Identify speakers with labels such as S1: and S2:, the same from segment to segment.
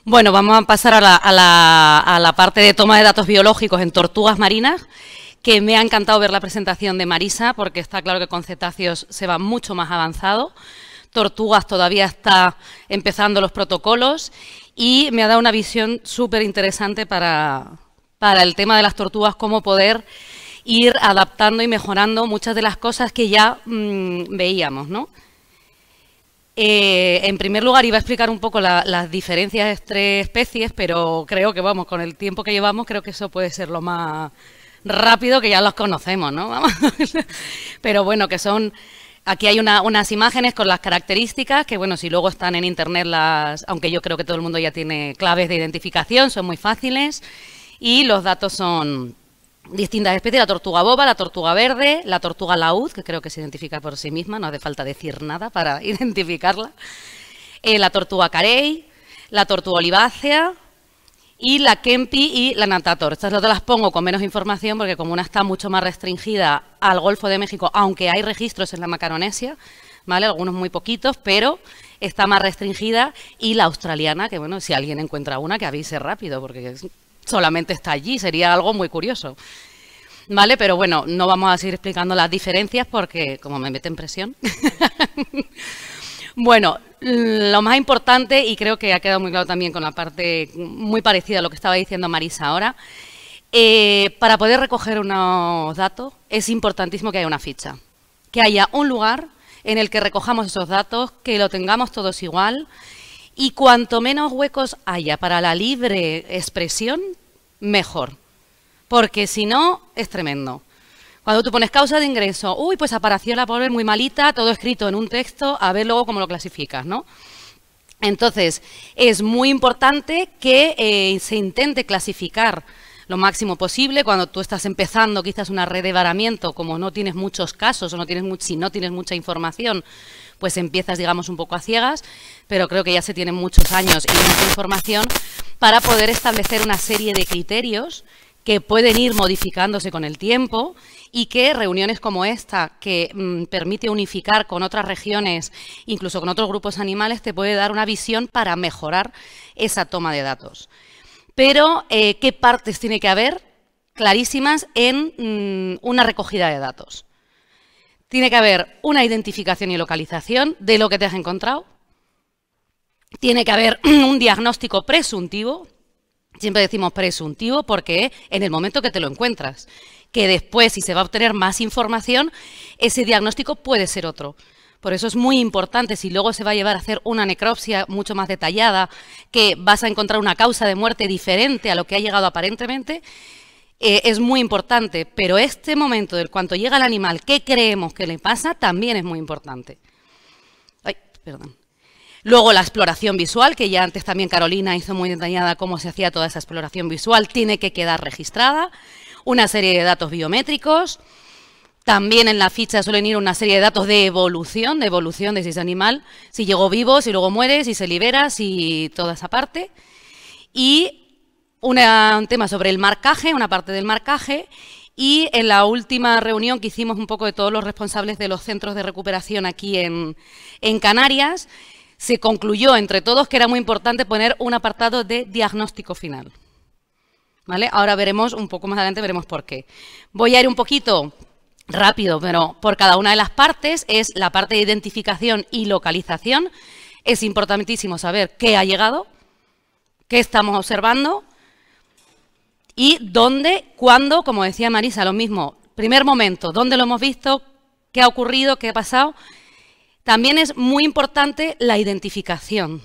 S1: Bueno, vamos a pasar a la parte de toma de datos biológicos en tortugas marinas, que me ha encantado ver la presentación de Marisa, porque está claro que con cetáceos se va mucho más avanzado. Tortugas todavía está empezando los protocolos y me ha dado una visión súper interesante para el tema de las tortugas, cómo poder ir adaptando y mejorando muchas de las cosas que ya veíamos, ¿no? En primer lugar, iba a explicar un poco las diferencias entre especies, pero creo que, vamos, con el tiempo que llevamos, creo que eso puede ser lo más rápido, que ya los conocemos, ¿no? Vamos. Pero bueno, que son... Aquí hay unas imágenes con las características, que bueno, si luego están en internet, aunque yo creo que todo el mundo ya tiene claves de identificación, son muy fáciles, y los datos son distintas especies: la tortuga boba, la tortuga verde, la tortuga laúd, que creo que se identifica por sí misma, no hace falta decir nada para identificarla, la tortuga carey, la tortuga olivácea y la kempi y la natator. Estas dos las pongo con menos información porque como una está mucho más restringida al Golfo de México, aunque hay registros en la Macaronesia, ¿vale? Algunos muy poquitos, pero está más restringida, y la australiana, que bueno, si alguien encuentra una, que avise rápido, porque solamente está allí, sería algo muy curioso, ¿vale? Pero bueno, no vamos a seguir explicando las diferencias porque como me meten presión. Bueno, lo más importante, y creo que ha quedado muy claro también con la parte muy parecida a lo que estaba diciendo Marisa ahora, para poder recoger unos datos es importantísimo que haya una ficha, que haya un lugar en el que recojamos esos datos, que lo tengamos todos igual, y cuanto menos huecos haya para la libre expresión, mejor, porque si no, es tremendo. Cuando tú pones causa de ingreso, uy, pues apareció la pobre muy malita, todo escrito en un texto, a ver luego cómo lo clasificas, ¿no? Entonces, es muy importante que se intente clasificar lo máximo posible. Cuando tú estás empezando quizás una red de varamiento, como no tienes muchos casos o si no tienes mucha información, pues empiezas, digamos, un poco a ciegas, pero creo que ya se tienen muchos años y mucha información para poder establecer una serie de criterios que pueden ir modificándose con el tiempo, y que reuniones como esta, que permite unificar con otras regiones, incluso con otros grupos animales, te puede dar una visión para mejorar esa toma de datos. Pero, ¿qué partes tiene que haber clarísimas en una recogida de datos? Tiene que haber una identificación y localización de lo que te has encontrado. Tiene que haber un diagnóstico presuntivo. Siempre decimos presuntivo porque en el momento que te lo encuentras, que después, si se va a obtener más información, ese diagnóstico puede ser otro. Por eso es muy importante, si luego se va a llevar a hacer una necropsia mucho más detallada, que vas a encontrar una causa de muerte diferente a lo que ha llegado aparentemente, es muy importante. Pero este momento del cuanto llega el animal, ¿qué creemos que le pasa?, también es muy importante. Ay, perdón. Luego la exploración visual, que ya antes también Carolina hizo muy detallada cómo se hacía toda esa exploración visual, tiene que quedar registrada. Una serie de datos biométricos. También en la ficha suelen ir una serie de datos de evolución de si ese animal, si llegó vivo, si luego muere, si se libera, si toda esa parte. Y un tema sobre el marcaje, una parte del marcaje. Y en la última reunión que hicimos un poco de todos los responsables de los centros de recuperación aquí en Canarias, se concluyó entre todos que era muy importante poner un apartado de diagnóstico final, ¿vale? Ahora veremos, un poco más adelante veremos por qué. Voy a ir un poquito rápido, pero por cada una de las partes. Es la parte de identificación y localización. Es importantísimo saber qué ha llegado, qué estamos observando y dónde, cuándo, como decía Marisa, lo mismo. Primer momento, dónde lo hemos visto, qué ha ocurrido, qué ha pasado. También es muy importante la identificación,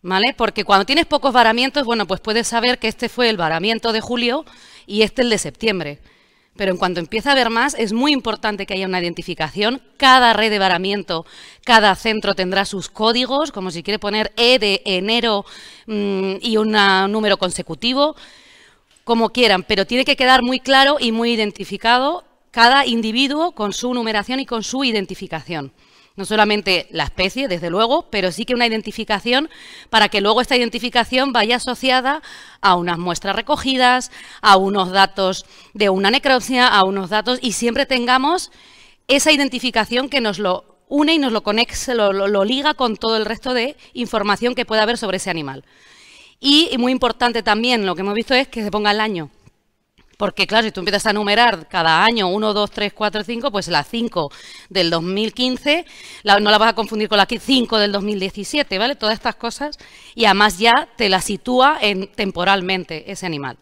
S1: ¿vale? Porque cuando tienes pocos varamientos, bueno, pues puedes saber que este fue el varamiento de julio y este el de septiembre. Pero en cuanto empieza a haber más, es muy importante que haya una identificación. Cada red de varamiento, cada centro tendrá sus códigos, como si quiere poner E de enero y un número consecutivo, como quieran, pero tiene que quedar muy claro y muy identificado cada individuo con su numeración y con su identificación. No solamente la especie, desde luego, pero sí que una identificación para que luego esta identificación vaya asociada a unas muestras recogidas, a unos datos de una necropsia, a unos datos, y siempre tengamos esa identificación que nos lo une y nos lo conecta, lo liga con todo el resto de información que pueda haber sobre ese animal. Y muy importante también, lo que hemos visto es que se ponga el año. Porque, claro, si tú empiezas a numerar cada año 1, 2, 3, 4, 5, pues la 5 del 2015 no la vas a confundir con la 5 del 2017, ¿vale? Todas estas cosas. Y además ya te la sitúa temporalmente ese animal.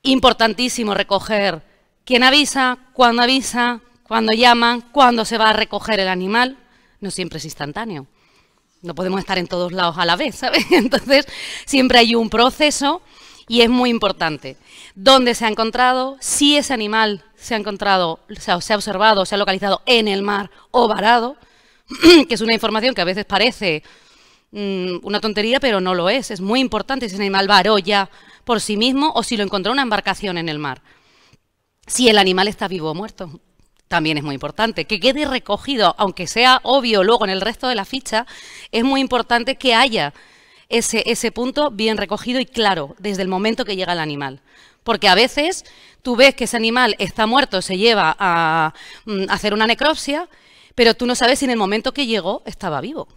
S1: Importantísimo recoger quién avisa, cuándo llaman, cuándo se va a recoger el animal. No siempre es instantáneo. No podemos estar en todos lados a la vez, ¿sabes? Entonces, siempre hay un proceso. Y es muy importante dónde se ha encontrado, si ese animal se ha encontrado, se ha observado, se ha localizado en el mar o varado, que es una información que a veces parece una tontería, pero no lo es. Es muy importante si ese animal varó ya por sí mismo o si lo encontró una embarcación en el mar. Si el animal está vivo o muerto, también es muy importante. Que quede recogido, aunque sea obvio luego en el resto de la ficha, es muy importante que haya ese punto bien recogido y claro desde el momento que llega el animal. Porque a veces tú ves que ese animal está muerto, se lleva a hacer una necropsia, pero tú no sabes si en el momento que llegó estaba vivo.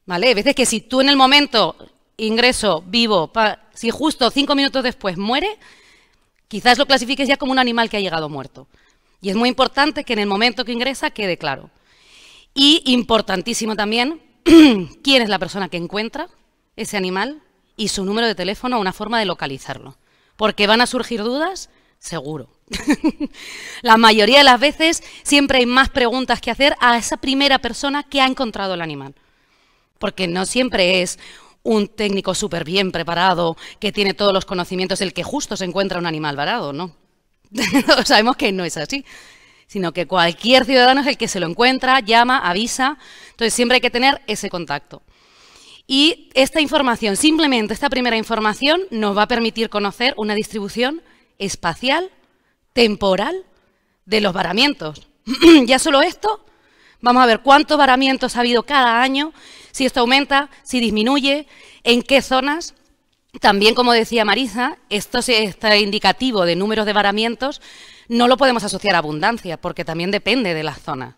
S1: ¿Vale? Hay veces que si tú en el momento ingreso vivo, si justo 5 minutos después muere, quizás lo clasifiques ya como un animal que ha llegado muerto. Y es muy importante que en el momento que ingresa quede claro. Y importantísimo también quién es la persona que encuentra ese animal y su número de teléfono, una forma de localizarlo. Porque van a surgir dudas, seguro. La mayoría de las veces siempre hay más preguntas que hacer a esa primera persona que ha encontrado el animal. Porque no siempre es un técnico súper bien preparado que tiene todos los conocimientos el que justo se encuentra un animal varado, ¿no? Sabemos que no es así. Sino que cualquier ciudadano es el que se lo encuentra, llama, avisa. Entonces, siempre hay que tener ese contacto. Y esta información, simplemente esta primera información, nos va a permitir conocer una distribución espacial, temporal, de los varamientos. Ya solo esto, vamos a ver cuántos varamientos ha habido cada año, si esto aumenta, si disminuye, en qué zonas. También, como decía Marisa, este indicativo de números de varamientos no lo podemos asociar a abundancia, porque también depende de las zonas.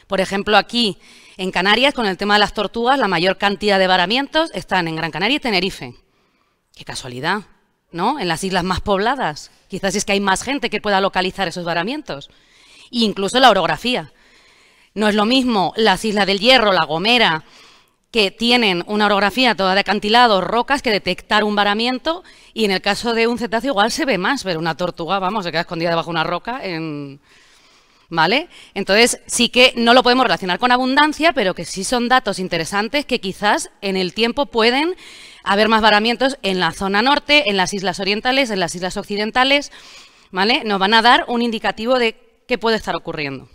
S1: Por ejemplo, aquí en Canarias, con el tema de las tortugas, la mayor cantidad de varamientos están en Gran Canaria y Tenerife. Qué casualidad, ¿no? En las islas más pobladas. Quizás es que hay más gente que pueda localizar esos varamientos. E incluso la orografía. No es lo mismo las Islas del Hierro, La Gomera, que tienen una orografía toda de acantilados, rocas, que detectar un varamiento, y en el caso de un cetáceo igual se ve más, pero una tortuga, vamos, se queda escondida debajo de una roca, ¿vale? Entonces sí que no lo podemos relacionar con abundancia, pero que sí son datos interesantes que quizás en el tiempo pueden haber más varamientos en la zona norte, en las islas orientales, en las islas occidentales, ¿vale? Nos van a dar un indicativo de qué puede estar ocurriendo.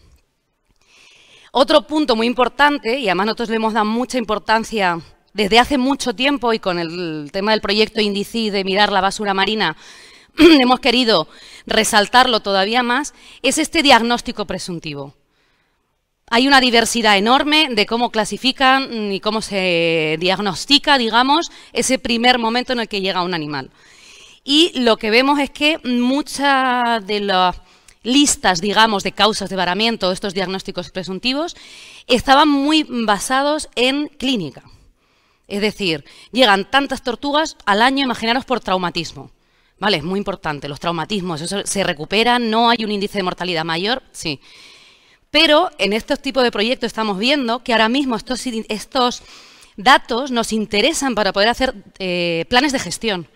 S1: Otro punto muy importante, y además nosotros le hemos dado mucha importancia desde hace mucho tiempo y con el tema del proyecto INDICI de mirar la basura marina, hemos querido resaltarlo todavía más, es este diagnóstico presuntivo. Hay una diversidad enorme de cómo clasifican y cómo se diagnostica, digamos, ese primer momento en el que llega un animal. Y lo que vemos es que muchas de las listas, digamos, de causas de varamiento, estos diagnósticos presuntivos, estaban muy basados en clínica. Es decir, llegan tantas tortugas al año, imaginaros, por traumatismo. ¿Vale? Es muy importante, los traumatismos, eso se recuperan, no hay un índice de mortalidad mayor, sí. Pero en estos tipos de proyectos estamos viendo que ahora mismo estos datos nos interesan para poder hacer planes de gestión,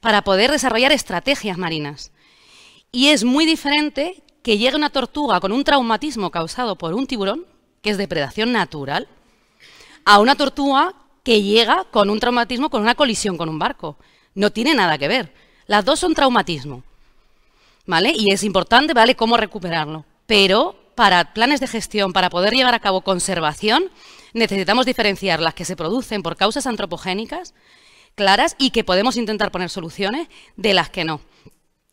S1: para poder desarrollar estrategias marinas. Y es muy diferente que llegue una tortuga con un traumatismo causado por un tiburón, que es depredación natural, a una tortuga que llega con un traumatismo con una colisión con un barco. No tiene nada que ver. Las dos son traumatismo, ¿vale? Y es importante, ¿vale?, cómo recuperarlo. Pero para planes de gestión, para poder llevar a cabo conservación, necesitamos diferenciar las que se producen por causas antropogénicas claras y que podemos intentar poner soluciones de las que no.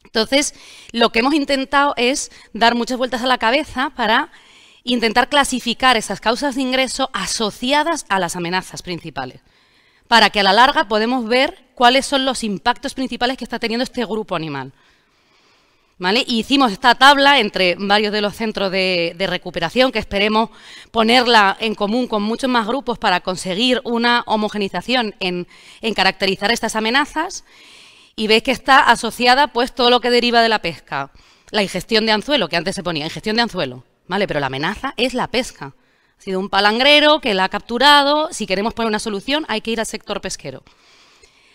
S1: Entonces, lo que hemos intentado es dar muchas vueltas a la cabeza para intentar clasificar esas causas de ingreso asociadas a las amenazas principales, para que a la larga podamos ver cuáles son los impactos principales que está teniendo este grupo animal. ¿Vale? Y hicimos esta tabla entre varios de los centros de recuperación, que esperemos ponerla en común con muchos más grupos para conseguir una homogenización en caracterizar estas amenazas. Y veis que está asociada pues todo lo que deriva de la pesca. La ingestión de anzuelo, que antes se ponía ingestión de anzuelo, ¿vale? Pero la amenaza es la pesca. Ha sido un palangrero que la ha capturado. Si queremos poner una solución, hay que ir al sector pesquero.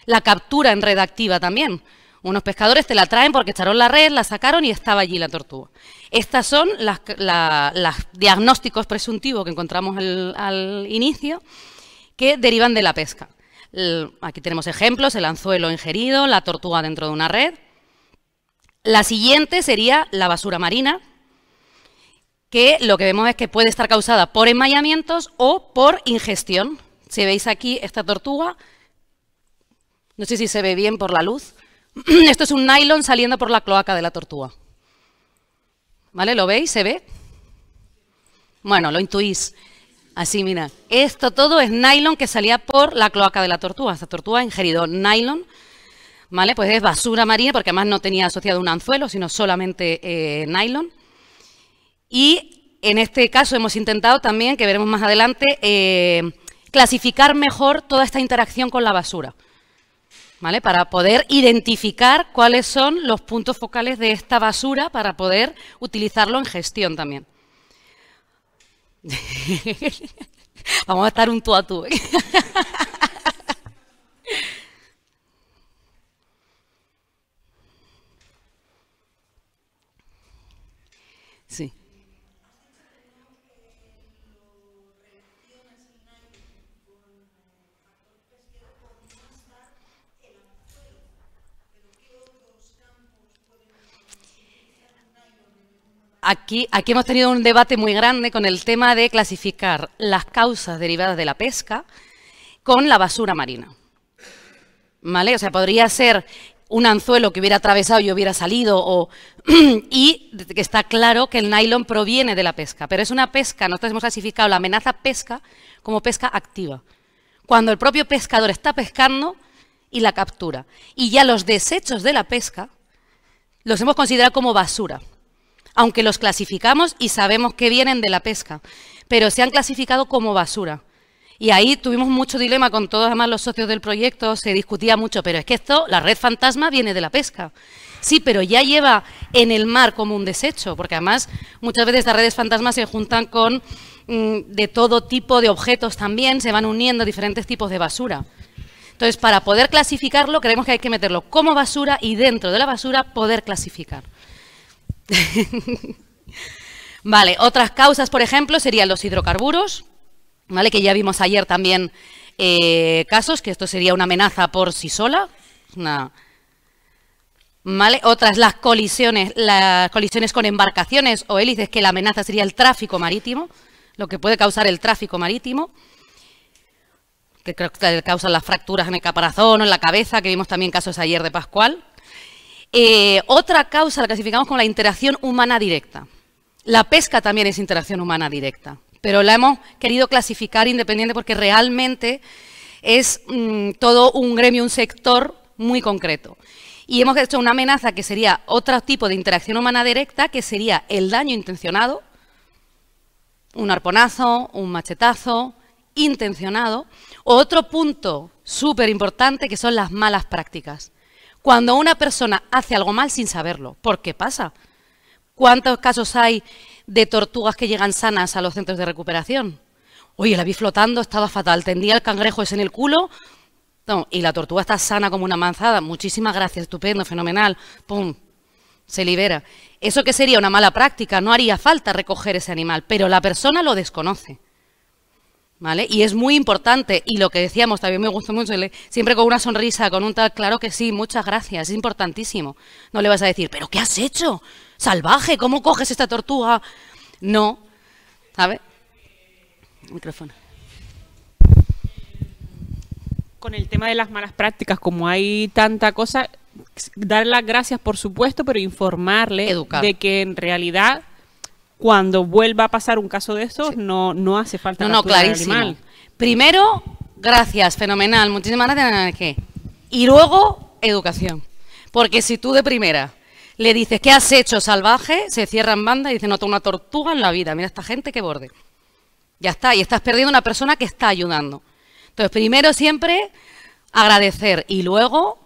S1: La captura en red activa también. Unos pescadores te la traen porque echaron la red, la sacaron y estaba allí la tortuga. Estas son los diagnósticos presuntivos que encontramos al inicio que derivan de la pesca. Aquí tenemos ejemplos, el anzuelo ingerido, la tortuga dentro de una red. La siguiente sería la basura marina, que lo que vemos es que puede estar causada por enmayamientos o por ingestión. Si veis aquí esta tortuga, no sé si se ve bien por la luz. Esto es un nylon saliendo por la cloaca de la tortuga. ¿Vale? ¿Lo veis? ¿Se ve? Bueno, lo intuís. Así, mira. Esto todo es nylon que salía por la cloaca de la tortuga. Esta tortuga ha ingerido nylon. ¿Vale? Pues es basura marina porque además no tenía asociado un anzuelo, sino solamente nylon. Y en este caso hemos intentado también, que veremos más adelante, clasificar mejor toda esta interacción con la basura. ¿Vale? Para poder identificar cuáles son los puntos focales de esta basura para poder utilizarlo en gestión también. Vamos a estar un tú a tú. Sí. Aquí hemos tenido un debate muy grande con el tema de clasificar las causas derivadas de la pesca con la basura marina. ¿Vale? O sea, podría ser un anzuelo que hubiera atravesado y hubiera salido, y que está claro que el nylon proviene de la pesca, pero es una pesca, nosotros hemos clasificado la amenaza pesca como pesca activa, cuando el propio pescador está pescando y la captura. Y ya los desechos de la pesca los hemos considerado como basura, aunque los clasificamos y sabemos que vienen de la pesca, pero se han clasificado como basura. Y ahí tuvimos mucho dilema con todos además los socios del proyecto, se discutía mucho, pero es que esto, la red fantasma viene de la pesca. Sí, pero ya lleva en el mar como un desecho, porque además muchas veces las redes fantasmas se juntan con de todo tipo de objetos también, se van uniendo diferentes tipos de basura. Entonces, para poder clasificarlo, creemos que hay que meterlo como basura y dentro de la basura poder clasificar. Vale, otras causas, por ejemplo, serían los hidrocarburos, ¿vale? Que ya vimos ayer también casos, que esto sería una amenaza por sí sola. ¿Vale? Otras, las colisiones con embarcaciones o hélices, que la amenaza sería el tráfico marítimo, lo que puede causar el tráfico marítimo, que creo que causan las fracturas en el caparazón o en la cabeza, que vimos también casos ayer de Pascual. Otra causa la clasificamos como la interacción humana directa. La pesca también es interacción humana directa, pero la hemos querido clasificar independiente porque realmente es todo un gremio, un sector muy concreto. Y hemos hecho una amenaza que sería otro tipo de interacción humana directa, que sería el daño intencionado, un arponazo, un machetazo, intencionado. Otro punto súper importante que son las malas prácticas. Cuando una persona hace algo mal sin saberlo, ¿por qué pasa? ¿Cuántos casos hay de tortugas que llegan sanas a los centros de recuperación? Oye, la vi flotando, estaba fatal, tendía el cangrejo ese en el culo, no, y la tortuga está sana como una manzana. Muchísimas gracias, estupendo, fenomenal, pum, se libera. ¿Eso qué sería? Una mala práctica, no haría falta recoger ese animal, pero la persona lo desconoce. ¿Vale? Y es muy importante, y lo que decíamos también me gustó mucho, siempre con una sonrisa, con un tal, claro que sí, muchas gracias, es importantísimo. No le vas a decir, ¿pero qué has hecho? Salvaje, ¿cómo coges esta tortuga? No, ¿sabes? Micrófono.
S2: Con el tema de las malas prácticas, como hay tanta cosa, dar las gracias, por supuesto, pero informarle
S1: Educar.
S2: De que en realidad, cuando vuelva a pasar un caso de estos, sí, no hace falta capturar al animal.
S1: Primero, gracias, fenomenal, muchísimas gracias. Y luego, educación. Porque si tú de primera Le dices, ¿qué has hecho, salvaje? Se cierra en banda y dice, no tengo una tortuga en la vida, mira esta gente qué borde. Ya está, y estás perdiendo una persona que está ayudando. Entonces, primero siempre agradecer y luego,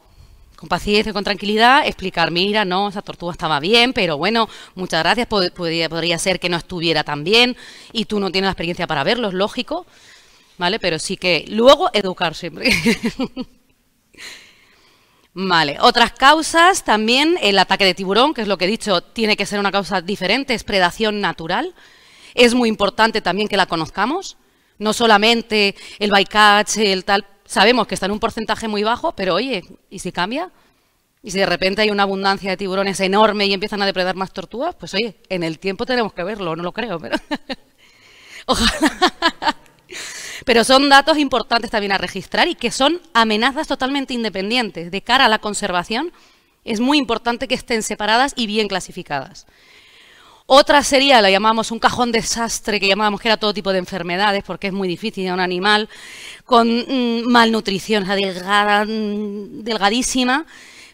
S1: con paciencia y con tranquilidad, explicar, mira, no, esa tortuga estaba bien, pero bueno, muchas gracias, podría ser que no estuviera tan bien y tú no tienes la experiencia para verlo, es lógico, ¿vale? Pero sí que luego educar siempre. Vale, otras causas también, el ataque de tiburón, que es lo que he dicho, tiene que ser una causa diferente, es predación natural. Es muy importante también que la conozcamos, no solamente el bycatch, el tal, sabemos que está en un porcentaje muy bajo, pero oye, ¿y si cambia? ¿Y si de repente hay una abundancia de tiburones enorme y empiezan a depredar más tortugas? Pues oye, en el tiempo tenemos que verlo, no lo creo, pero ojalá. Pero son datos importantes también a registrar y que son amenazas totalmente independientes. De cara a la conservación, es muy importante que estén separadas y bien clasificadas. Otra sería, la llamamos un cajón desastre, que llamábamos que era todo tipo de enfermedades, porque es muy difícil a un animal con malnutrición, o sea, delgadísima,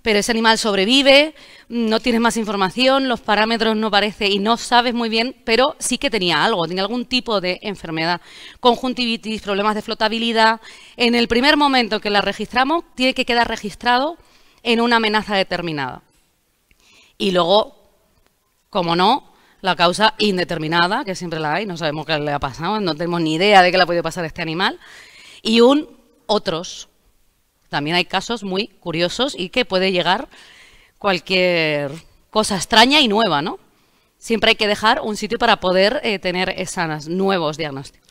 S1: pero ese animal sobrevive, no tienes más información, los parámetros no parece y no sabes muy bien, pero sí que tenía algo, tenía algún tipo de enfermedad, conjuntivitis, problemas de flotabilidad. En el primer momento que la registramos, tiene que quedar registrado en una amenaza determinada. Y luego, como no, la causa indeterminada, que siempre la hay, no sabemos qué le ha pasado, no tenemos ni idea de qué le ha podido pasar a este animal, y otros. También hay casos muy curiosos y que puede llegar cualquier cosa extraña y nueva, ¿no? Siempre hay que dejar un sitio para poder tener esos nuevos diagnósticos.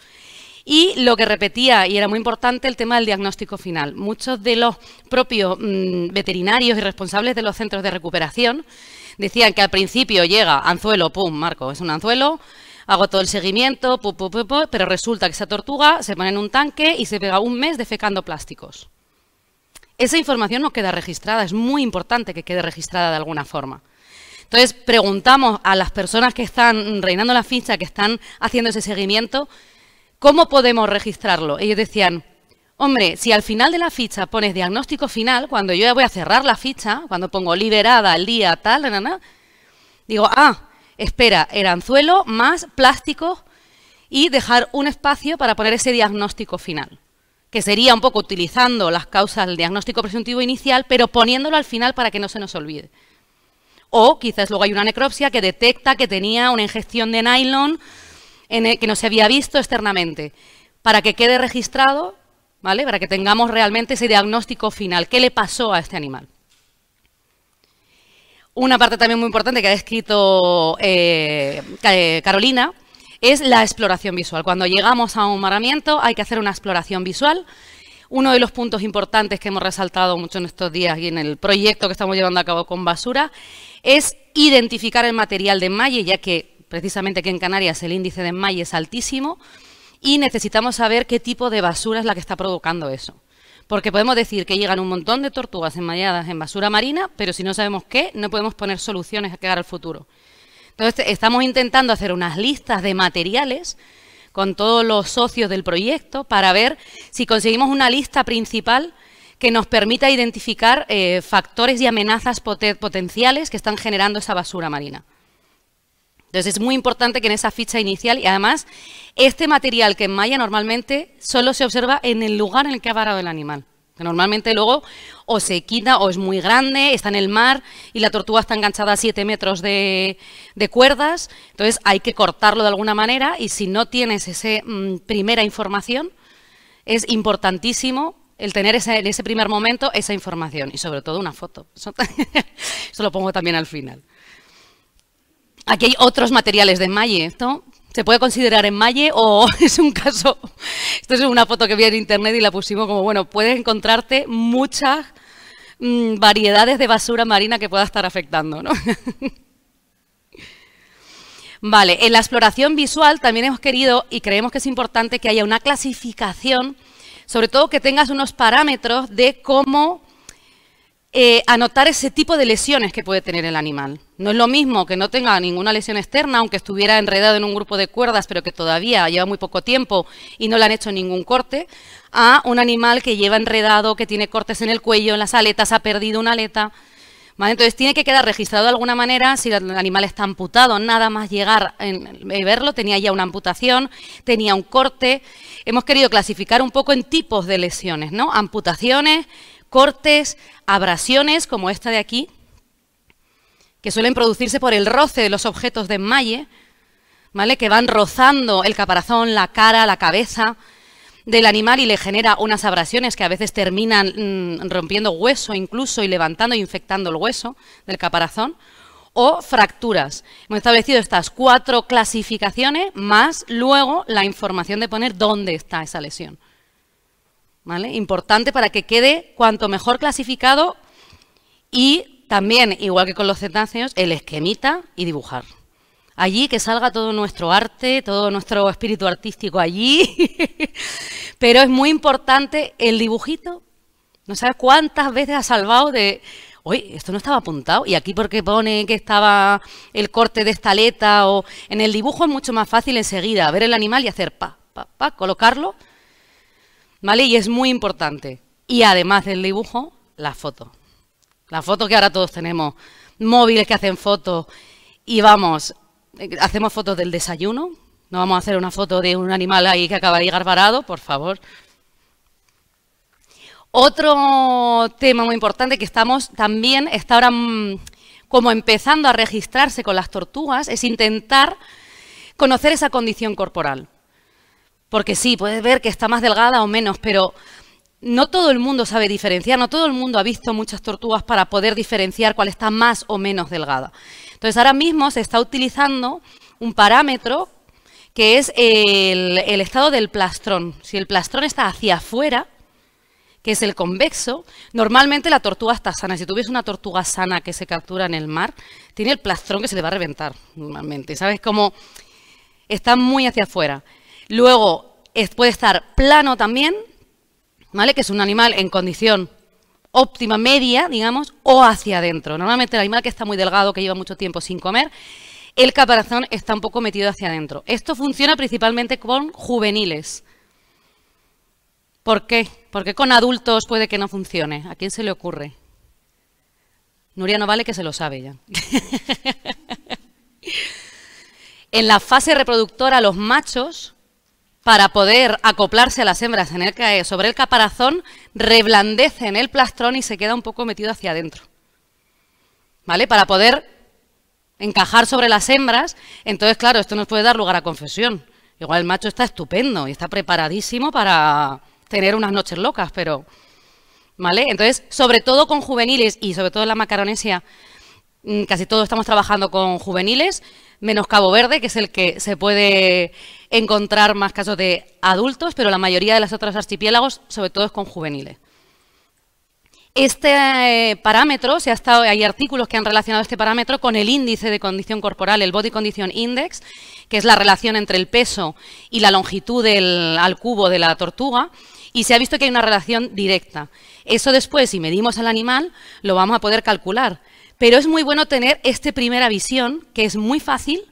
S1: Y lo que repetía, y era muy importante, el tema del diagnóstico final. Muchos de los propios veterinarios y responsables de los centros de recuperación decían que al principio llega anzuelo, pum, Marco, es un anzuelo, hago todo el seguimiento, pum, pum, pum, pum, pero resulta que esa tortuga se pone en un tanque y se pega un mes defecando plásticos. Esa información no queda registrada, es muy importante que quede registrada de alguna forma. Entonces, preguntamos a las personas que están rellenando la ficha, que están haciendo ese seguimiento, ¿cómo podemos registrarlo? Ellos decían, hombre, si al final de la ficha pones diagnóstico final, cuando yo ya voy a cerrar la ficha, cuando pongo liberada el día tal, digo, espera, era anzuelo más plástico y dejar un espacio para poner ese diagnóstico final, que sería un poco utilizando las causas del diagnóstico presuntivo inicial, pero poniéndolo al final para que no se nos olvide. O quizás luego hay una necropsia que detecta que tenía una ingestión de nylon que no se había visto externamente, para que quede registrado, ¿vale? Para que tengamos realmente ese diagnóstico final. ¿Qué le pasó a este animal? Una parte también muy importante que ha escrito Carolina es la exploración visual. Cuando llegamos a un maramiento hay que hacer una exploración visual. Uno de los puntos importantes que hemos resaltado mucho en estos días y en el proyecto que estamos llevando a cabo con Basura es identificar el material de enmalle, ya que precisamente aquí en Canarias el índice de enmalle es altísimo y necesitamos saber qué tipo de basura es la que está provocando eso. Porque podemos decir que llegan un montón de tortugas enmalladas en basura marina, pero si no sabemos qué, no podemos poner soluciones a cara al futuro. Entonces, estamos intentando hacer unas listas de materiales con todos los socios del proyecto para ver si conseguimos una lista principal que nos permita identificar factores y amenazas potenciales que están generando esa basura marina. Entonces, es muy importante que en esa ficha inicial, y además, este material que enmalla normalmente solo se observa en el lugar en el que ha varado el animal. Que normalmente luego o se quita o es muy grande, está en el mar y la tortuga está enganchada a 7 metros de cuerdas. Entonces hay que cortarlo de alguna manera y si no tienes esa primera información, es importantísimo el tener en ese primer momento esa información y sobre todo una foto. Eso lo pongo también al final. Aquí hay otros materiales de enmalle. ¿Esto se puede considerar enmalle o es un caso? Esto es una foto que vi en internet y la pusimos como, bueno, puedes encontrarte muchas variedades de basura marina que pueda estar afectando, ¿no? Vale, en la exploración visual también hemos querido y creemos que es importante que haya una clasificación, sobre todo que tengas unos parámetros de cómo anotar ese tipo de lesiones que puede tener el animal. No es lo mismo que no tenga ninguna lesión externa, aunque estuviera enredado en un grupo de cuerdas, pero que todavía lleva muy poco tiempo y no le han hecho ningún corte, a un animal que lleva enredado, que tiene cortes en el cuello, en las aletas, ha perdido una aleta, ¿Vale? Entonces tiene que quedar registrado de alguna manera si el animal está amputado, nada más llegar a verlo, tenía ya una amputación, tenía un corte. Hemos querido clasificar un poco en tipos de lesiones, ¿no? Amputaciones, cortes, abrasiones, como esta de aquí, que suelen producirse por el roce de los objetos de enmalle, ¿vale? Que van rozando el caparazón, la cara, la cabeza del animal y le genera unas abrasiones que a veces terminan rompiendo hueso incluso y levantando e infectando el hueso del caparazón, o fracturas. Hemos establecido estas 4 clasificaciones más luego la información de poner dónde está esa lesión. ¿Vale? Importante para que quede cuanto mejor clasificado y también, igual que con los cetáceos, el esquemita y dibujar. Allí que salga todo nuestro arte, todo nuestro espíritu artístico allí. Pero es muy importante el dibujito. No sabes cuántas veces ha salvado de... Oye, esto no estaba apuntado. Y aquí porque pone que estaba el corte de esta aleta. O en el dibujo es mucho más fácil enseguida ver el animal y hacer colocarlo. ¿Vale? Y es muy importante. Y además del dibujo, la foto. La foto que ahora todos tenemos. Móviles que hacen fotos. Y vamos... Hacemos fotos del desayuno, no vamos a hacer una foto de un animal ahí que acaba de llegar varado, por favor. Otro tema muy importante que estamos también, está ahora como empezando a registrarse con las tortugas, es intentar conocer esa condición corporal. Porque sí, puedes ver que está más delgada o menos, pero no todo el mundo sabe diferenciar, no todo el mundo ha visto muchas tortugas para poder diferenciar cuál está más o menos delgada. Entonces, ahora mismo se está utilizando un parámetro que es el estado del plastrón. Si el plastrón está hacia afuera, que es el convexo, normalmente la tortuga está sana. Si tuvies una tortuga sana que se captura en el mar, tiene el plastrón que se le va a reventar normalmente. ¿Sabes? Como está muy hacia afuera. Luego, puede estar plano también, ¿vale? Que es un animal en condición óptima, media, digamos, o hacia adentro. Normalmente el animal que está muy delgado, que lleva mucho tiempo sin comer, el caparazón está un poco metido hacia adentro. Esto funciona principalmente con juveniles. ¿Por qué? Porque con adultos puede que no funcione. ¿A quién se le ocurre? Nuria no vale que se lo sabe ya. En la fase reproductora, los machos, para poder acoplarse a las hembras sobre el caparazón, reblandecen el plastrón y se queda un poco metido hacia adentro. ¿Vale? Para poder encajar sobre las hembras. Entonces, claro, esto nos puede dar lugar a confusión. Igual el macho está estupendo y está preparadísimo para tener unas noches locas, pero... ¿Vale? Entonces, sobre todo con juveniles y sobre todo en la Macaronesia, casi todos estamos trabajando con juveniles, menos Cabo Verde, que es el que se puede encontrar más casos de adultos, pero la mayoría de los otros archipiélagos, sobre todo, es con juveniles. Este parámetro, hay artículos que han relacionado este parámetro con el índice de condición corporal, el Body Condition Index, que es la relación entre el peso y la longitud al cubo de la tortuga, y se ha visto que hay una relación directa. Eso después, si medimos al animal, lo vamos a poder calcular. Pero es muy bueno tener esta primera visión, que es muy fácil,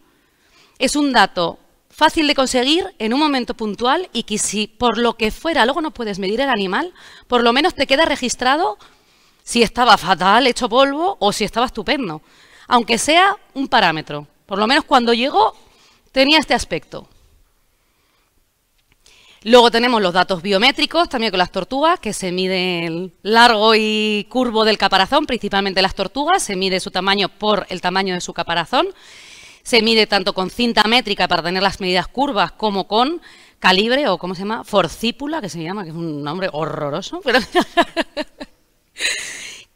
S1: es un dato fácil de conseguir en un momento puntual y que si por lo que fuera luego no puedes medir el animal, por lo menos te queda registrado si estaba fatal, hecho polvo o si estaba estupendo. Aunque sea un parámetro. Por lo menos cuando llegó tenía este aspecto. Luego tenemos los datos biométricos, también con las tortugas, que se mide el largo y curvo del caparazón, principalmente las tortugas, se mide su tamaño por el tamaño de su caparazón, se mide tanto con cinta métrica para tener las medidas curvas como con calibre o, ¿cómo se llama? Forcípula, que se llama, que es un nombre horroroso, pero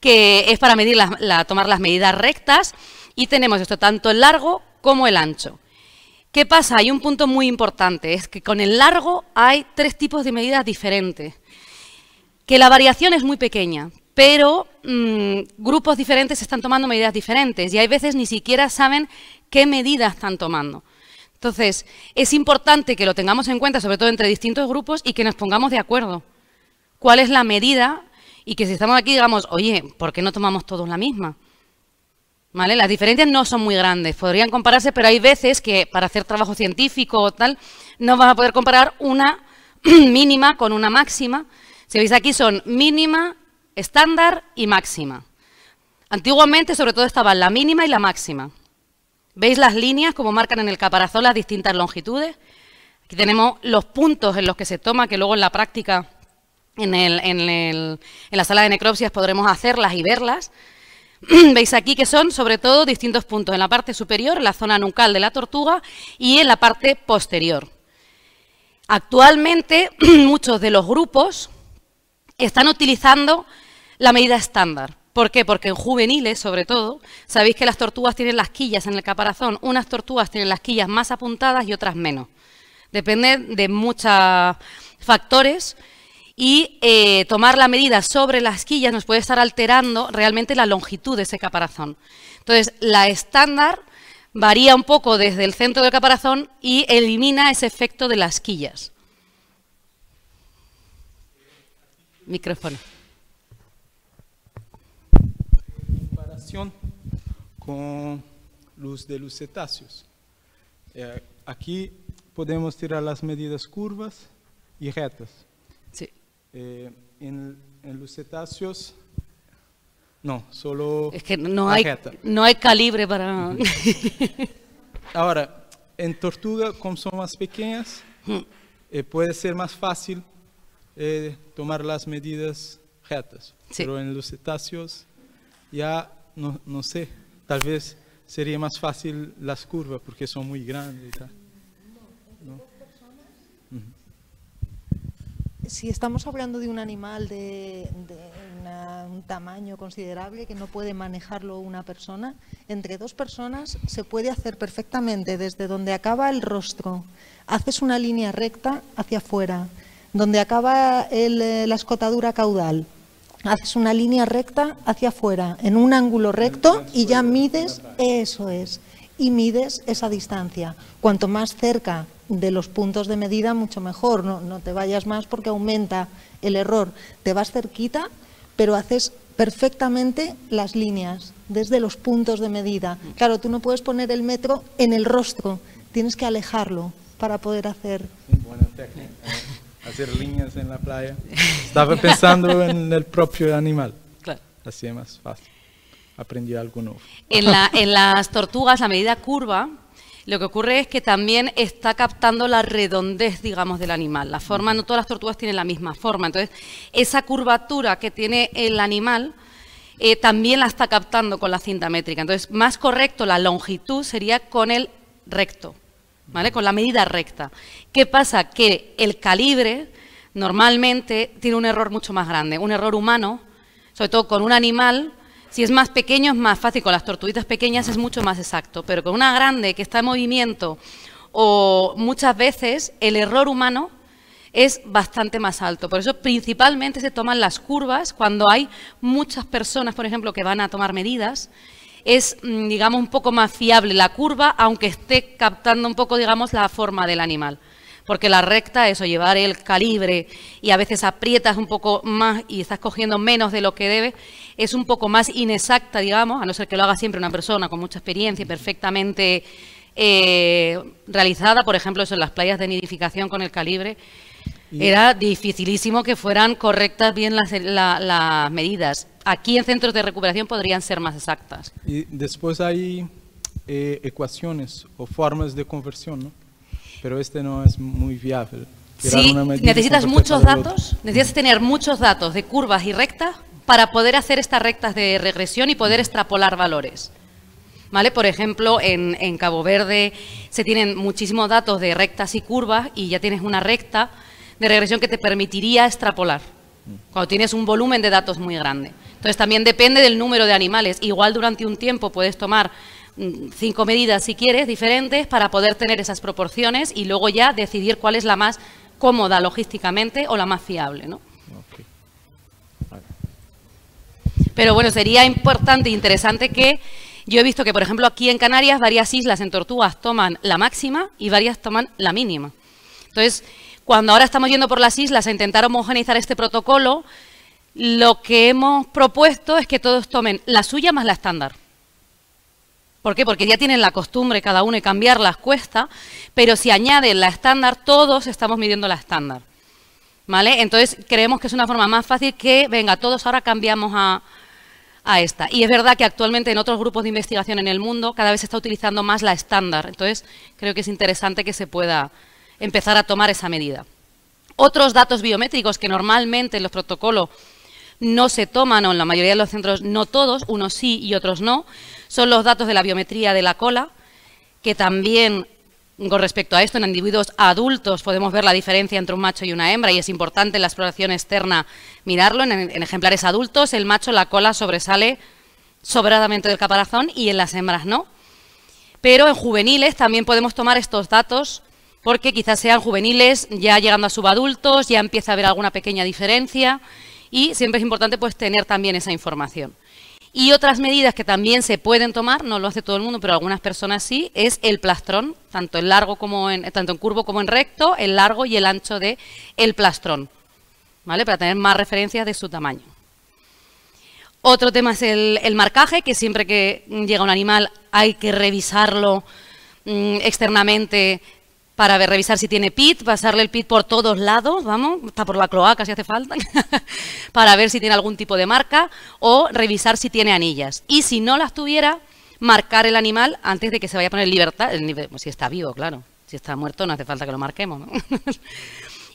S1: que es para medir tomar las medidas rectas, y tenemos esto tanto el largo como el ancho. ¿Qué pasa? Hay un punto muy importante, es que con el largo hay 3 tipos de medidas diferentes, que la variación es muy pequeña, pero grupos diferentes están tomando medidas diferentes y hay veces ni siquiera saben qué medidas están tomando. Entonces, es importante que lo tengamos en cuenta, sobre todo entre distintos grupos, y que nos pongamos de acuerdo. ¿Cuál es la medida? Y que si estamos aquí digamos, oye, ¿por qué no tomamos todos la misma? ¿Vale? Las diferencias no son muy grandes, podrían compararse, pero hay veces que para hacer trabajo científico o tal, no vas a poder comparar una mínima con una máxima. Si veis aquí son mínima, estándar y máxima. Antiguamente, sobre todo, estaban la mínima y la máxima. ¿Veis las líneas como marcan en el caparazón las distintas longitudes? Aquí tenemos los puntos en los que se toma, que luego en la práctica, en la sala de necropsias podremos hacerlas y verlas. Veis aquí que son, sobre todo, distintos puntos en la parte superior, en la zona nucal de la tortuga, y en la parte posterior. Actualmente, muchos de los grupos están utilizando la medida estándar. ¿Por qué? Porque en juveniles, sobre todo, sabéis que las tortugas tienen las quillas en el caparazón. Unas tortugas tienen las quillas más apuntadas y otras menos. Depende de muchos factores y tomar la medida sobre las quillas nos puede estar alterando realmente la longitud de ese caparazón. Entonces, la estándar varía un poco desde el centro del caparazón y elimina ese efecto de las quillas. Micrófono.
S3: Con los de los cetáceos. Aquí podemos tirar las medidas curvas y rectas.
S1: Sí.
S3: En los cetáceos, no, solo
S1: es que no hay calibre para...
S3: Ahora, en tortuga, como son más pequeñas, puede ser más fácil tomar las medidas rectas. Sí. Pero en los cetáceos ya no sé, tal vez sería más fácil las curvas porque son muy grandes y tal. ¿No?
S4: Si estamos hablando de un animal de un tamaño considerable que no puede manejarlo una persona, entre dos personas se puede hacer perfectamente desde donde acaba el rostro, haces una línea recta hacia afuera, donde acaba la escotadura caudal, haces una línea recta hacia afuera, en un ángulo recto y ya mides, eso es, y mides esa distancia. Cuanto más cerca de los puntos de medida, mucho mejor. No te vayas más porque aumenta el error. Te vas cerquita, pero haces perfectamente las líneas desde los puntos de medida. Claro, tú no puedes poner el metro en el rostro, tienes que alejarlo para poder hacer...
S3: Buena técnica. Hacer líneas en la playa. Estaba pensando en el propio animal. Claro. Así es más fácil. Aprendí algo nuevo.
S1: En las tortugas, la medida curva, lo que ocurre es que también está captando la redondez, digamos, del animal. La forma, no todas las tortugas tienen la misma forma. Entonces, esa curvatura que tiene el animal también la está captando con la cinta métrica. Entonces, más correcto, la longitud sería con el recto. ¿Vale? Con la medida recta. ¿Qué pasa? Que el calibre normalmente tiene un error mucho más grande, un error humano, sobre todo con un animal, si es más pequeño es más fácil, con las tortuguitas pequeñas es mucho más exacto, pero con una grande que está en movimiento o muchas veces el error humano es bastante más alto. Por eso principalmente se toman las curvas cuando hay muchas personas, por ejemplo, que van a tomar medidas. Es, digamos, un poco más fiable la curva, aunque esté captando un poco, digamos, la forma del animal. Porque la recta, eso, llevar el calibre y a veces aprietas un poco más y estás cogiendo menos de lo que debe, es un poco más inexacta, digamos, a no ser que lo haga siempre una persona con mucha experiencia y perfectamente realizada. Por ejemplo, eso en las playas de nidificación con el calibre, era dificilísimo que fueran correctas bien las medidas. Aquí en centros de recuperación podrían ser más exactas.
S3: Y después hay ecuaciones o formas de conversión, ¿no? Pero no es muy viable.
S1: Sí, necesitas muchos datos, necesitas tener muchos datos de curvas y rectas para poder hacer estas rectas de regresión y poder extrapolar valores. ¿Vale? Por ejemplo, en Cabo Verde se tienen muchísimos datos de rectas y curvas y ya tienes una recta de regresión que te permitiría extrapolar, cuando tienes un volumen de datos muy grande. Entonces también depende del número de animales. Igual durante un tiempo puedes tomar 5 medidas si quieres, diferentes, para poder tener esas proporciones y luego ya decidir cuál es la más cómoda logísticamente o la más fiable, ¿no? Okay. Vale. Pero bueno, sería importante e interesante que yo he visto que, por ejemplo, aquí en Canarias varias islas en tortugas toman la máxima y varias toman la mínima. Entonces, cuando ahora estamos yendo por las islas a intentar homogeneizar este protocolo, lo que hemos propuesto es que todos tomen la suya más la estándar. ¿Por qué? Porque ya tienen la costumbre cada uno y cambiarlas cuesta, pero si añaden la estándar, todos estamos midiendo la estándar. ¿Vale? Entonces creemos que es una forma más fácil que, venga, todos ahora cambiamos a a esta. Y es verdad que actualmente en otros grupos de investigación en el mundo cada vez se está utilizando más la estándar. Entonces, creo que es interesante que se pueda empezar a tomar esa medida. Otros datos biométricos que normalmente en los protocolos no se toman, o en la mayoría de los centros no todos, unos sí y otros no, son los datos de la biometría de la cola, que también, con respecto a esto, en individuos adultos podemos ver la diferencia entre un macho y una hembra, y es importante en la exploración externa mirarlo. En ejemplares adultos, el macho, la cola sobresale sobradamente del caparazón y en las hembras no. Pero en juveniles también podemos tomar estos datos, porque quizás sean juveniles ya llegando a subadultos, ya empieza a haber alguna pequeña diferencia, y siempre es importante pues tener también esa información. Y otras medidas que también se pueden tomar, no lo hace todo el mundo, pero algunas personas sí, es el plastrón, tanto en largo como tanto en curvo como en recto, el largo y el ancho de el plastrón, ¿vale? Para tener más referencias de su tamaño. Otro tema es el marcaje, que siempre que llega un animal hay que revisarlo externamente para revisar si tiene pit, pasarle el pit por todos lados, vamos, hasta por la cloaca si hace falta, para ver si tiene algún tipo de marca, o revisar si tiene anillas. Y si no las tuviera, marcar el animal antes de que se vaya a poner en libertad, si está vivo, claro. Si está muerto no hace falta que lo marquemos, ¿no?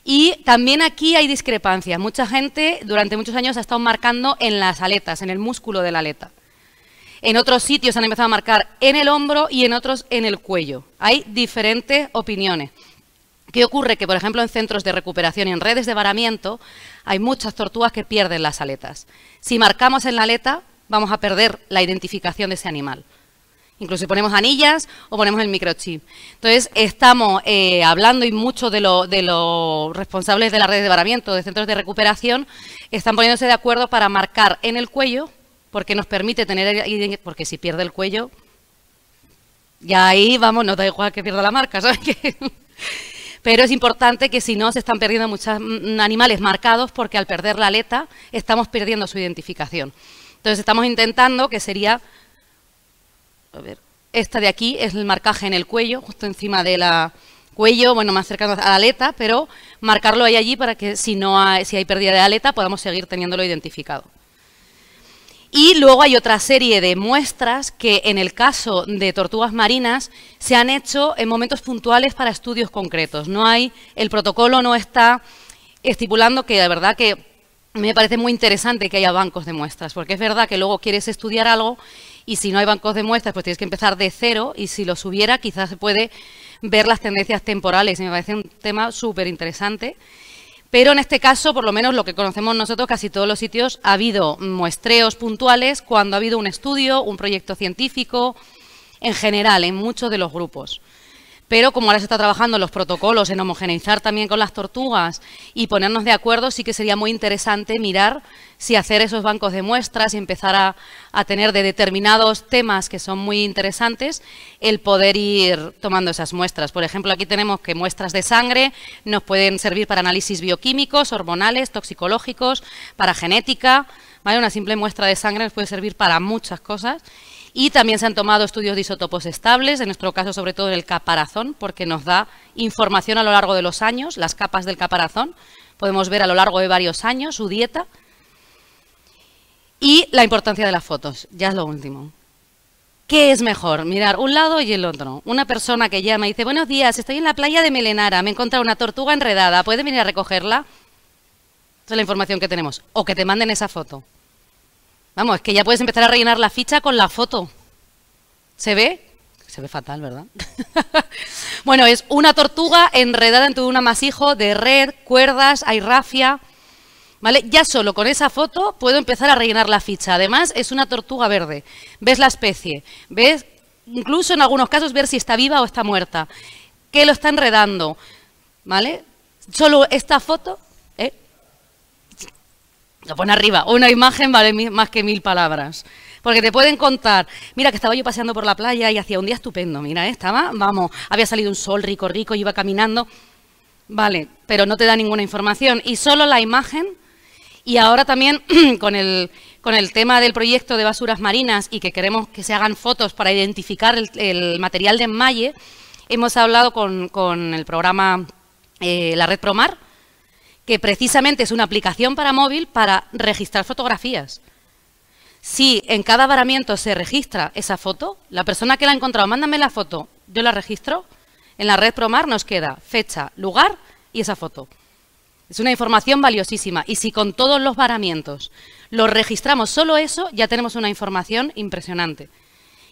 S1: Y también aquí hay discrepancias. Mucha gente durante muchos años ha estado marcando en las aletas, en el músculo de la aleta. En otros sitios han empezado a marcar en el hombro y en otros en el cuello. Hay diferentes opiniones. ¿Qué ocurre? Que, por ejemplo, en centros de recuperación y en redes de varamiento hay muchas tortugas que pierden las aletas. Si marcamos en la aleta, vamos a perder la identificación de ese animal. Incluso si ponemos anillas o ponemos el microchip. Entonces, estamos hablando, y muchos de los responsables de las redes de varamiento, de centros de recuperación, están poniéndose de acuerdo para marcar en el cuello, porque nos permite tener, porque si pierde el cuello, ya ahí, vamos, no da igual que pierda la marca, ¿sabes qué? Pero es importante que si no, se están perdiendo muchos animales marcados, porque al perder la aleta estamos perdiendo su identificación. Entonces estamos intentando, que sería, a ver, esta de aquí es el marcaje en el cuello, justo encima de la cuello, bueno, más cercano a la aleta, pero marcarlo ahí allí para que si hay pérdida de aleta podamos seguir teniéndolo identificado. Y luego hay otra serie de muestras que en el caso de tortugas marinas se han hecho en momentos puntuales para estudios concretos. El protocolo no está estipulando, que de verdad que me parece muy interesante que haya bancos de muestras, porque es verdad que luego quieres estudiar algo y si no hay bancos de muestras pues tienes que empezar de cero, y si los hubiera quizás se puede ver las tendencias temporales, y me parece un tema súper interesante. Pero en este caso, por lo menos lo que conocemos nosotros, casi todos los sitios ha habido muestreos puntuales cuando ha habido un estudio, un proyecto científico, en general, en muchos de los grupos. Pero como ahora se está trabajando en los protocolos, en homogeneizar también con las tortugas y ponernos de acuerdo, sí que sería muy interesante mirar si hacer esos bancos de muestras y empezar a tener de determinados temas que son muy interesantes, el poder ir tomando esas muestras. Por ejemplo, aquí tenemos que muestras de sangre nos pueden servir para análisis bioquímicos, hormonales, toxicológicos, para genética, ¿vale? Una simple muestra de sangre nos puede servir para muchas cosas. Y también se han tomado estudios de isótopos estables, en nuestro caso sobre todo en el caparazón, porque nos da información a lo largo de los años, las capas del caparazón. Podemos ver a lo largo de varios años su dieta. Y la importancia de las fotos, ya es lo último. ¿Qué es mejor? Mirar un lado y el otro. Una persona que llama y dice, buenos días, estoy en la playa de Melenara, me he encontrado una tortuga enredada, ¿puede venir a recogerla? Esa es la información que tenemos. O que te manden esa foto. Vamos, es que ya puedes empezar a rellenar la ficha con la foto. ¿Se ve? Se ve fatal, ¿verdad? Bueno, es una tortuga enredada en todo un amasijo de red, cuerdas, hay rafia, ¿vale? Ya solo con esa foto puedo empezar a rellenar la ficha. Además, es una tortuga verde. Ves la especie, ves, incluso en algunos casos, ver si está viva o está muerta. ¿Qué lo está enredando? ¿Vale? Solo esta foto, lo pone arriba, una imagen vale más que 1000 palabras. Porque te pueden contar, mira que estaba yo paseando por la playa y hacía un día estupendo, mira, había salido un sol rico, y iba caminando. Vale, pero no te da ninguna información. Y solo la imagen, y ahora también con el tema del proyecto de basuras marinas y que queremos que se hagan fotos para identificar el material de enmalle, hemos hablado con el programa la red Promar, que precisamente es una aplicación para móvil para registrar fotografías. Si en cada varamiento se registra esa foto, la persona que la ha encontrado, mándame la foto, yo la registro, en la red Promar nos queda fecha, lugar y esa foto. Es una información valiosísima. Y si con todos los varamientos los registramos solo eso, ya tenemos una información impresionante.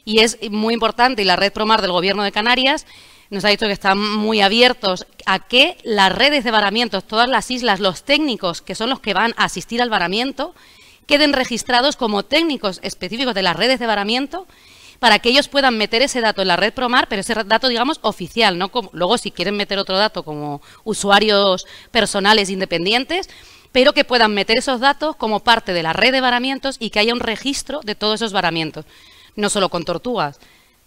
S1: Y es muy importante, y la red Promar del Gobierno de Canarias nos ha dicho que están muy abiertos a que las redes de varamientos, todas las islas, los técnicos que son los que van a asistir al varamiento, queden registrados como técnicos específicos de las redes de varamiento para que ellos puedan meter ese dato en la red Promar, pero ese dato, digamos, oficial, ¿no? Luego, si quieren meter otro dato como usuarios personales independientes, pero que puedan meter esos datos como parte de la red de varamientos y que haya un registro de todos esos varamientos. No solo con tortugas,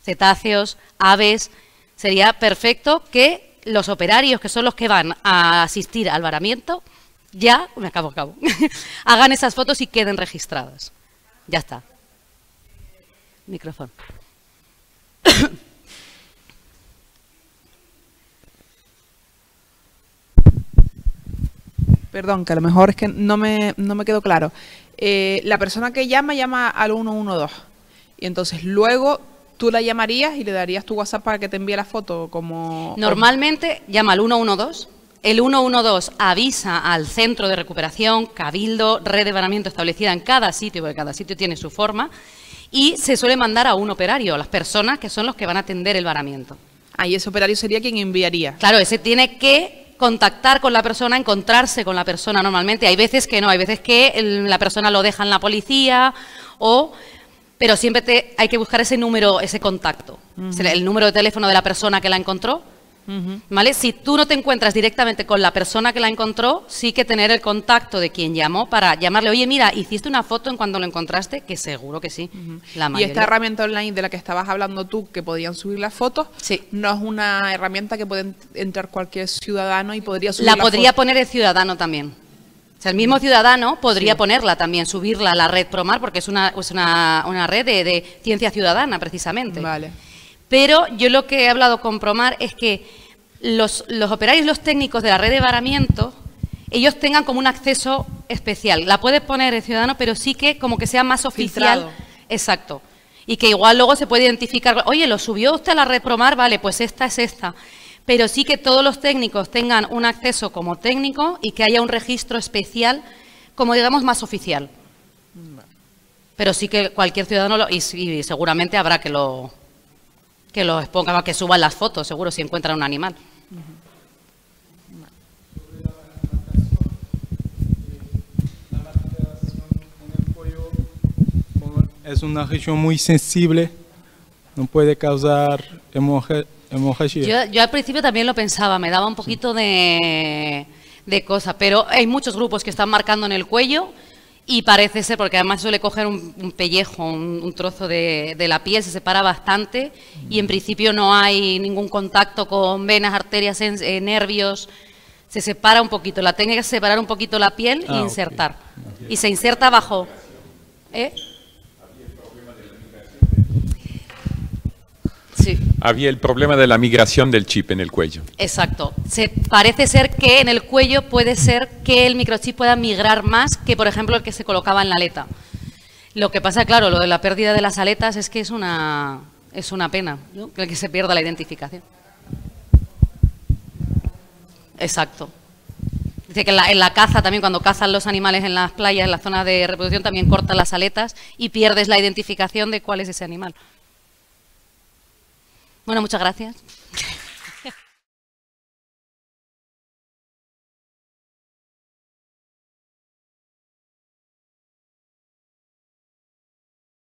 S1: cetáceos, aves. Sería perfecto que los operarios, que son los que van a asistir al varamiento, hagan esas fotos y queden registradas. Ya está. Micrófono.
S5: Perdón, que a lo mejor es que no me quedó claro. La persona que llama al 112 y entonces luego tú la llamarías y le darías tu WhatsApp para que te envíe la foto como...
S1: Normalmente llama al 112. El 112 avisa al centro de recuperación, cabildo, red de varamiento establecida en cada sitio, porque cada sitio tiene su forma, y se suele mandar a un operario, a las personas que son los que van a atender el varamiento.
S5: Y ese operario sería quien enviaría.
S1: Claro, ese tiene que contactar con la persona, encontrarse con la persona normalmente. Hay veces que no, hay veces que la persona lo deja en la policía, pero siempre hay que buscar ese número, ese contacto, el número de teléfono de la persona que la encontró. ¿Vale? Si tú no te encuentras directamente con la persona que la encontró, sí que tener el contacto de quien llamó para llamarle, oye, mira, ¿hiciste una foto en cuando lo encontraste? Que seguro que sí.
S5: Y esta herramienta online de la que estabas hablando tú, que podían subir las fotos,
S1: sí,
S5: no es una herramienta que puede entrar cualquier ciudadano y podría subir
S1: la podría poner el ciudadano también. O sea, el mismo ciudadano podría ponerla también, subirla a la red Promar, porque es una red de ciencia ciudadana, precisamente.
S5: Vale.
S1: Pero yo lo que he hablado con Promar es que los operarios, los técnicos de la red de varamiento, ellos tengan como un acceso especial. La puede poner el ciudadano, pero sí que como que sea más oficial.
S5: Filtrado.
S1: Exacto. Y que igual luego se puede identificar, oye, ¿lo subió usted a la red Promar? Vale, pues esta es esta. Pero sí que todos los técnicos tengan un acceso como técnico y que haya un registro especial, como digamos, más oficial. Pero sí que cualquier ciudadano, y seguramente habrá que lo expongan, que suban las fotos, seguro, si encuentran un animal.
S3: Es una región muy sensible, no puede causar hemorragia.
S1: Yo al principio también lo pensaba, me daba un poquito de cosa, pero hay muchos grupos que están marcando en el cuello y parece ser, porque además suele coger un pellejo, un trozo de la piel, se separa bastante y en principio no hay ningún contacto con venas, arterias, nervios, se separa un poquito. La técnica es separar un poquito la piel e insertar. Okay. Y se inserta abajo. Sí.
S6: Había el problema de la migración del chip en el cuello.
S1: Exacto. Parece ser que en el cuello puede ser que el microchip pueda migrar más que, por ejemplo, el que se colocaba en la aleta. Lo que pasa, claro, lo de la pérdida de las aletas es que es una pena, ¿no? Que se pierda la identificación. Exacto. Dice que en la caza también, cuando cazan los animales en las playas, en la zona de reproducción, también cortan las aletas y pierdes la identificación de cuál es ese animal. Bueno, muchas gracias.